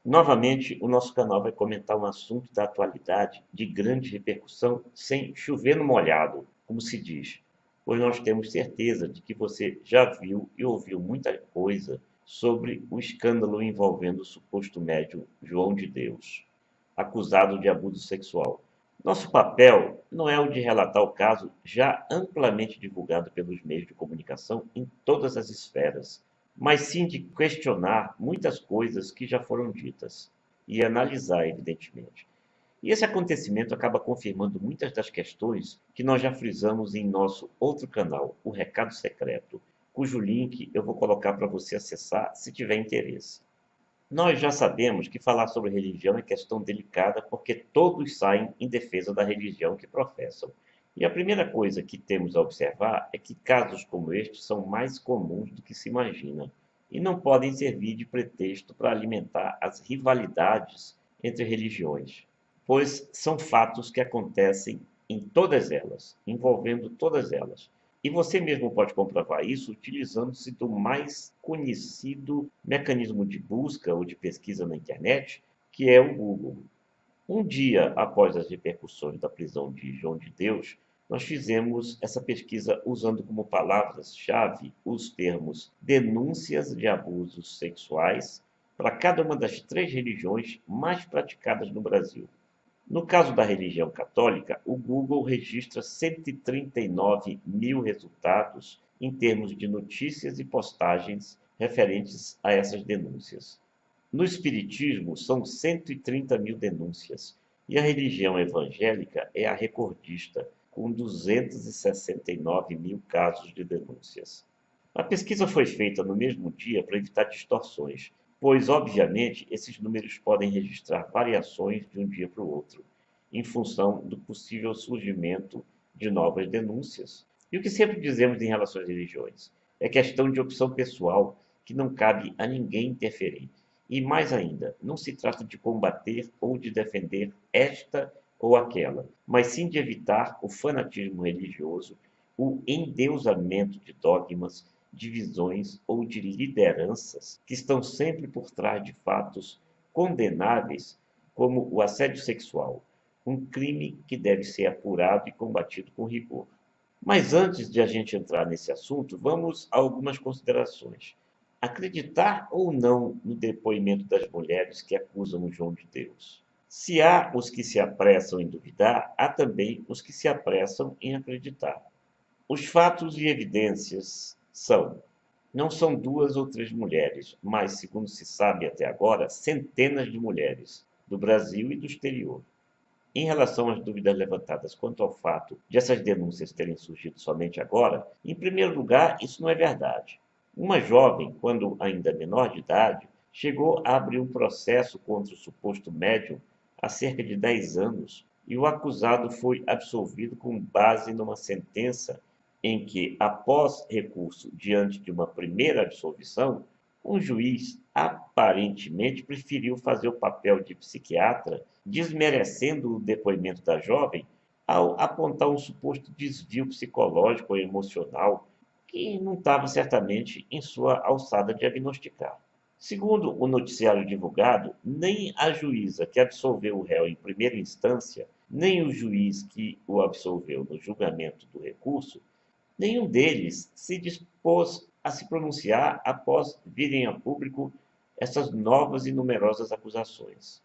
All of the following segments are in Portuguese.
Novamente, o nosso canal vai comentar um assunto da atualidade de grande repercussão sem chover no molhado, como se diz, pois nós temos certeza de que você já viu e ouviu muita coisa sobre o escândalo envolvendo o suposto médium João de Deus, acusado de abuso sexual. Nosso papel não é o de relatar o caso já amplamente divulgado pelos meios de comunicação em todas as esferas, mas sim de questionar muitas coisas que já foram ditas e analisar, evidentemente. E esse acontecimento acaba confirmando muitas das questões que nós já frisamos em nosso outro canal, o Recado Secreto, cujo link eu vou colocar para você acessar se tiver interesse. Nós já sabemos que falar sobre religião é questão delicada porque todos saem em defesa da religião que professam. E a primeira coisa que temos a observar é que casos como este são mais comuns do que se imagina e não podem servir de pretexto para alimentar as rivalidades entre religiões, pois são fatos que acontecem em todas elas, envolvendo todas elas. E você mesmo pode comprovar isso utilizando-se do mais conhecido mecanismo de busca ou de pesquisa na internet, que é o Google. Um dia após as repercussões da prisão de João de Deus, nós fizemos essa pesquisa usando como palavras-chave os termos denúncias de abusos sexuais para cada uma das três religiões mais praticadas no Brasil. No caso da religião católica, o Google registra 139 mil resultados em termos de notícias e postagens referentes a essas denúncias. No Espiritismo, são 130 mil denúncias, e a religião evangélica é a recordista, com 269 mil casos de denúncias. A pesquisa foi feita no mesmo dia para evitar distorções, pois, obviamente, esses números podem registrar variações de um dia para o outro, em função do possível surgimento de novas denúncias. E o que sempre dizemos em relação às religiões? É questão de opção pessoal que não cabe a ninguém interferir. E mais ainda, não se trata de combater ou de defender esta ou aquela, mas sim de evitar o fanatismo religioso, o endeusamento de dogmas, divisões ou de lideranças que estão sempre por trás de fatos condenáveis, como o assédio sexual, um crime que deve ser apurado e combatido com rigor. Mas antes de a gente entrar nesse assunto, vamos a algumas considerações. Acreditar ou não no depoimento das mulheres que acusam o João de Deus? Se há os que se apressam em duvidar, há também os que se apressam em acreditar. Os fatos e evidências são: não são duas ou três mulheres, mas, segundo se sabe até agora, centenas de mulheres, do Brasil e do exterior. Em relação às dúvidas levantadas quanto ao fato de essas denúncias terem surgido somente agora, em primeiro lugar, isso não é verdade. Uma jovem, quando ainda menor de idade, chegou a abrir um processo contra o suposto médium há cerca de 10 anos e o acusado foi absolvido com base numa sentença em que, após recurso diante de uma primeira absolvição, um juiz aparentemente preferiu fazer o papel de psiquiatra, desmerecendo o depoimento da jovem ao apontar um suposto desvio psicológico ou emocional que não estava certamente em sua alçada diagnosticar. Segundo o noticiário divulgado, nem a juíza que absolveu o réu em primeira instância, nem o juiz que o absolveu no julgamento do recurso, nenhum deles se dispôs a se pronunciar após virem a público essas novas e numerosas acusações.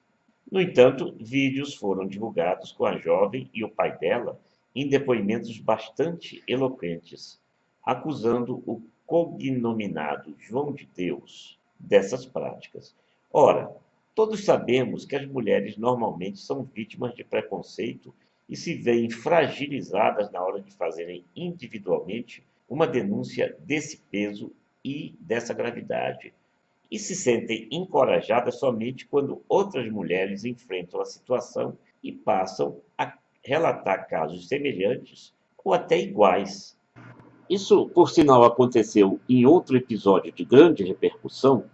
No entanto, vídeos foram divulgados com a jovem e o pai dela em depoimentos bastante eloquentes, acusando o cognominado João de Deus dessas práticas. Ora, todos sabemos que as mulheres normalmente são vítimas de preconceito e se veem fragilizadas na hora de fazerem individualmente uma denúncia desse peso e dessa gravidade, e se sentem encorajadas somente quando outras mulheres enfrentam a situação e passam a relatar casos semelhantes ou até iguais. Isso, por sinal, aconteceu em outro episódio de grande repercussão,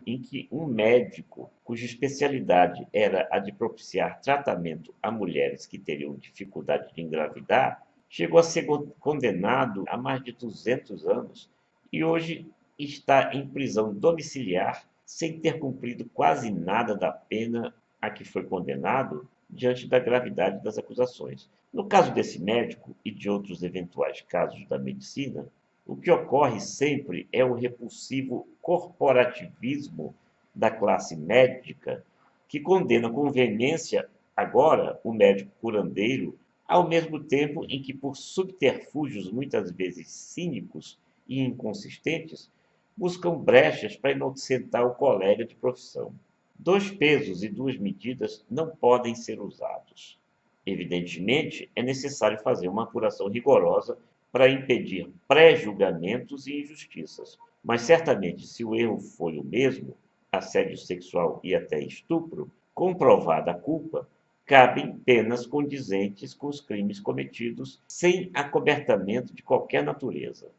em que um médico, cuja especialidade era a de propiciar tratamento a mulheres que teriam dificuldade de engravidar, chegou a ser condenado a mais de 200 anos e hoje está em prisão domiciliar sem ter cumprido quase nada da pena a que foi condenado diante da gravidade das acusações. No caso desse médico e de outros eventuais casos da medicina, o que ocorre sempre é o repulsivo corporativismo da classe médica que condena com veemência agora o médico curandeiro, ao mesmo tempo em que, por subterfúgios muitas vezes cínicos e inconsistentes, buscam brechas para inocentar o colega de profissão. Dois pesos e duas medidas não podem ser usados. Evidentemente, é necessário fazer uma apuração rigorosa para impedir pré-julgamentos e injustiças. Mas certamente, se o erro foi o mesmo, assédio sexual e até estupro, comprovada a culpa, cabem penas condizentes com os crimes cometidos sem acobertamento de qualquer natureza.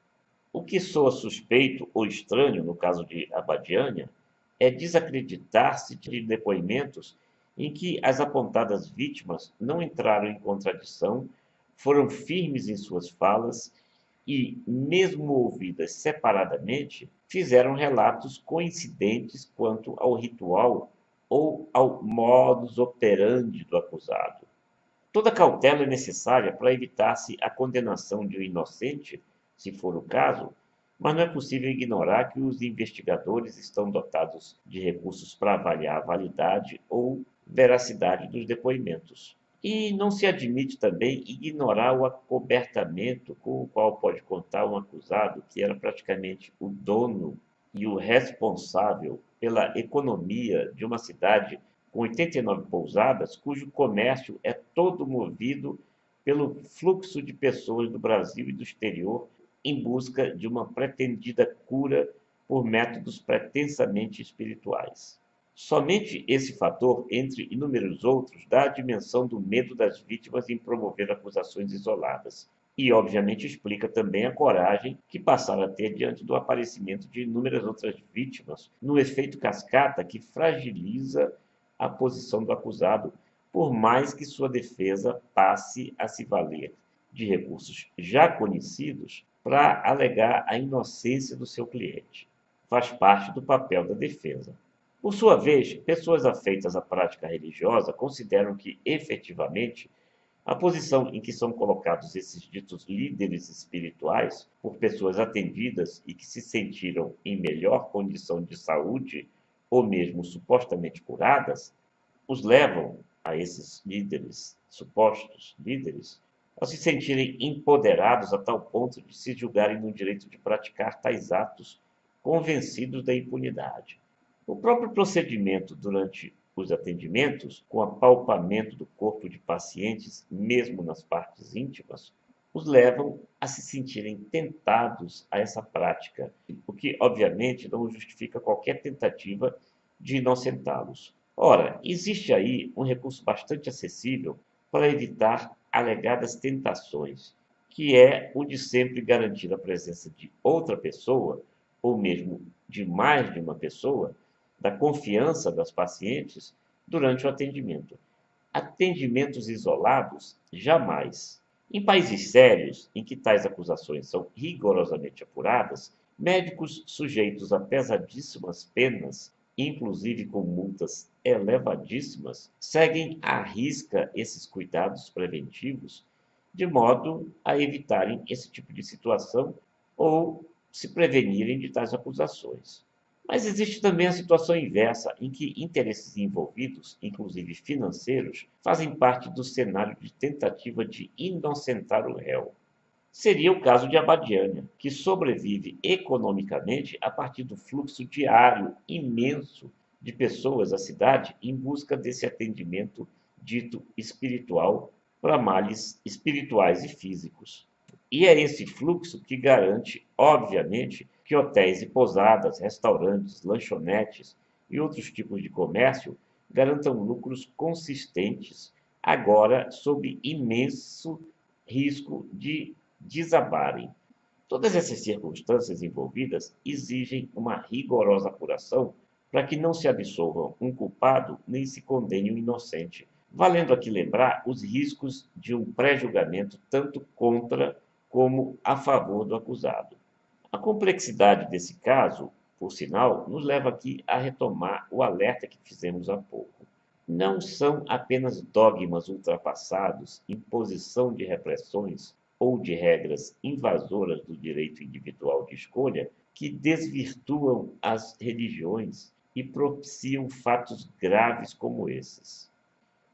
O que soa suspeito ou estranho no caso de Abadiânia é desacreditar-se de depoimentos em que as apontadas vítimas não entraram em contradição, foram firmes em suas falas e, mesmo ouvidas separadamente, fizeram relatos coincidentes quanto ao ritual ou ao modus operandi do acusado. Toda cautela é necessária para evitar-se a condenação de um inocente, se for o caso, mas não é possível ignorar que os investigadores estão dotados de recursos para avaliar a validade ou veracidade dos depoimentos. E não se admite também ignorar o acobertamento com o qual pode contar um acusado que era praticamente o dono e o responsável pela economia de uma cidade com 89 pousadas, cujo comércio é todo movido pelo fluxo de pessoas do Brasil e do exterior em busca de uma pretendida cura por métodos pretensamente espirituais. Somente esse fator, entre inúmeros outros, dá a dimensão do medo das vítimas em promover acusações isoladas. E, obviamente, explica também a coragem que passaram a ter diante do aparecimento de inúmeras outras vítimas, no efeito cascata que fragiliza a posição do acusado, por mais que sua defesa passe a se valer de recursos já conhecidos para alegar a inocência do seu cliente. Faz parte do papel da defesa. Por sua vez, pessoas afeitas à prática religiosa consideram que, efetivamente, a posição em que são colocados esses ditos líderes espirituais por pessoas atendidas e que se sentiram em melhor condição de saúde ou mesmo supostamente curadas, os levam a esses líderes, supostos líderes, a se sentirem empoderados a tal ponto de se julgarem no direito de praticar tais atos, convencidos da impunidade. O próprio procedimento durante os atendimentos, com apalpamento do corpo de pacientes, mesmo nas partes íntimas, os levam a se sentirem tentados a essa prática, o que, obviamente, não justifica qualquer tentativa de inocentá-los. Ora, existe aí um recurso bastante acessível para evitar alegadas tentações, que é o de sempre garantir a presença de outra pessoa, ou mesmo de mais de uma pessoa, da confiança das pacientes durante o atendimento. Atendimentos isolados, jamais. Em países sérios, em que tais acusações são rigorosamente apuradas, médicos sujeitos a pesadíssimas penas, inclusive com multas elevadíssimas, seguem à risca esses cuidados preventivos, de modo a evitarem esse tipo de situação ou se prevenirem de tais acusações. Mas existe também a situação inversa, em que interesses envolvidos, inclusive financeiros, fazem parte do cenário de tentativa de inocentar o réu. Seria o caso de Abadiânia, que sobrevive economicamente a partir do fluxo diário imenso de pessoas à cidade em busca desse atendimento dito espiritual para males espirituais e físicos. E é esse fluxo que garante, obviamente, que hotéis e pousadas, restaurantes, lanchonetes e outros tipos de comércio garantam lucros consistentes, agora sob imenso risco de desabarem. Todas essas circunstâncias envolvidas exigem uma rigorosa apuração para que não se absolva um culpado nem se condene um inocente. Valendo aqui lembrar os riscos de um pré-julgamento tanto contra como a favor do acusado. A complexidade desse caso, por sinal, nos leva aqui a retomar o alerta que fizemos há pouco. Não são apenas dogmas ultrapassados, imposição de repressões ou de regras invasoras do direito individual de escolha que desvirtuam as religiões e propiciam fatos graves como esses.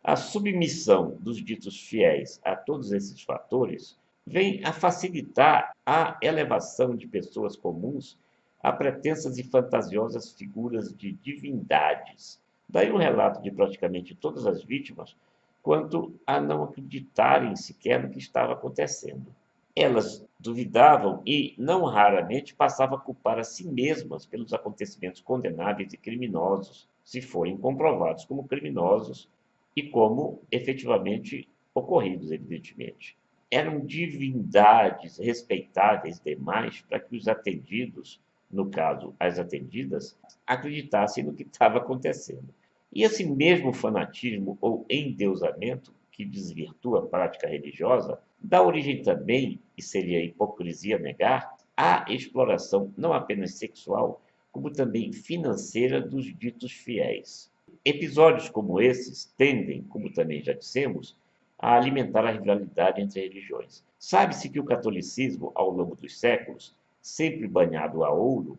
A submissão dos ditos fiéis a todos esses fatores vem a facilitar a elevação de pessoas comuns a pretensas e fantasiosas figuras de divindades. Daí o relato de praticamente todas as vítimas quanto a não acreditarem sequer no que estava acontecendo. Elas duvidavam e, não raramente, passavam a culpar a si mesmas pelos acontecimentos condenáveis e criminosos, se forem comprovados como criminosos e como efetivamente ocorridos, evidentemente. Eram divindades respeitáveis demais para que os atendidos, no caso as atendidas, acreditassem no que estava acontecendo. E esse mesmo fanatismo ou endeusamento que desvirtua a prática religiosa dá origem também, e seria hipocrisia negar, à exploração não apenas sexual, como também financeira dos ditos fiéis. Episódios como esses tendem, como também já dissemos, a alimentar a rivalidade entre religiões. Sabe-se que o catolicismo, ao longo dos séculos, sempre banhado a ouro,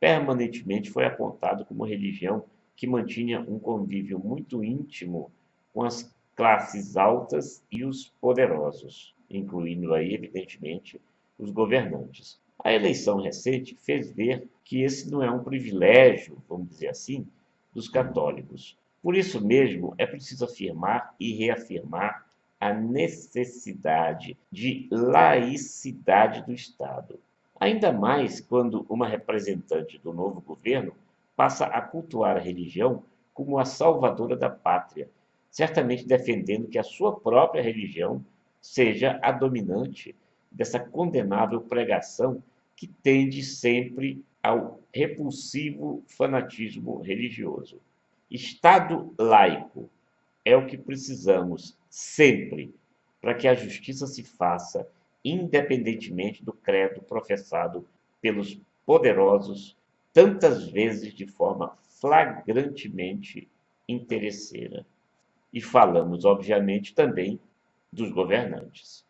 permanentemente foi apontado como religião que mantinha um convívio muito íntimo com as classes altas e os poderosos, incluindo aí, evidentemente, os governantes. A eleição recente fez ver que esse não é um privilégio, vamos dizer assim, dos católicos. Por isso mesmo, é preciso afirmar e reafirmar a necessidade de laicidade do Estado. Ainda mais quando uma representante do novo governo passa a cultuar a religião como a salvadora da pátria, certamente defendendo que a sua própria religião seja a dominante dessa condenável pregação que tende sempre ao repulsivo fanatismo religioso. Estado laico é o que precisamos sempre para que a justiça se faça independentemente do credo professado pelos poderosos, tantas vezes de forma flagrantemente interesseira. E falamos, obviamente, também dos governantes.